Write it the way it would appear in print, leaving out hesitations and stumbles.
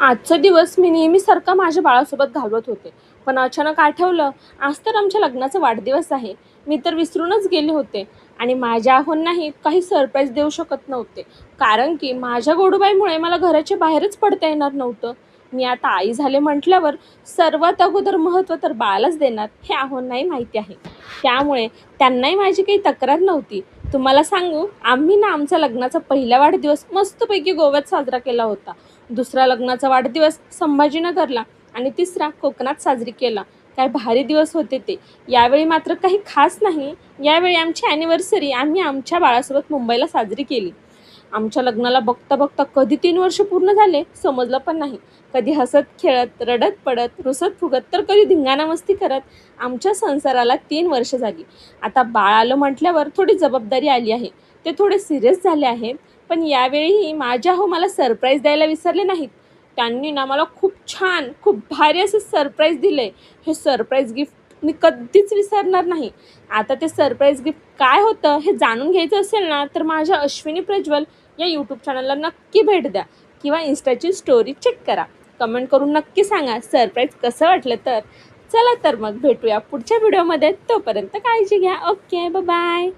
आजचा दिवस मी नेहमीसारखा माझ्या बाळासोबत घालवत होते. पण अचानक आठवलं, आज तर आमच्या लग्नाचा वाढदिवस आहे. मी तर विसरूनच गेले होते आणि माझ्या आहोंनाही काही सरप्राईज देऊ शकत नव्हते. कारण की माझ्या गोडूबाईमुळे मला घराच्या बाहेरच पडता येणार नव्हतं. मी आता आई झाले म्हटल्यावर सर्वात अगोदर महत्त्व तर बाळालाच देणार हे आहोंनाही माहिती आहे. त्यामुळे त्यांनाही माझी काही तक्रार नव्हती. तुम्हाला सांगू, आम्ही ना आमचा लग्नाचा पहिला वाढदिवस मस्तपैकी गोव्यात साजरा केला होता. दुसरा लग्नाचा वाढदिवस संभाजीनगरला आणि तिसरा कोकणात साजरी केला. काय भारी दिवस होते ते. यावेळी मात्र काही खास नाही. यावेळी आमची ॲनिव्हर्सरी आम्ही आमच्या बाळासोबत मुंबईला साजरी केली. आमच्या लग्नाला बघता बघता कधी 3 वर्ष पूर्ण झाले समजलं पण नाही. कधी हसत खेळत, रडत पडत, रुसत फुगत तर कधी धिंगाणा मस्ती करत आमच्या संसाराला 3 वर्ष झाली. आता बाळ आलं म्हटल्यावर थोडी जबाबदारी आली आहे. ते थोडे सिरियस झाले आहेत. पण यावेळीही माझ्या मला सरप्राईज द्यायला विसरले नाहीत. त्यांनी ना मला खूप छान, खूप भारी असं सरप्राईज दिलंय. हे सरप्राईज गिफ्ट मी कधीच विसरणार नाही. आता ते सरप्राईज गिफ्ट काय होतं हे जाणून घ्यायचं असेल ना, तर माझ्या अश्विनी प्रज्वल या यूट्यूब चॅनलला नक्की भेट द्या किंवा इन्स्टाची स्टोरी चेक करा. कमेंट करून नक्की सांगा सरप्राईज कसं वाटलं तर. चला तर मग भेटूया पुढच्या व्हिडिओमध्ये. तोपर्यंत काळजी घ्या. Okay, bye.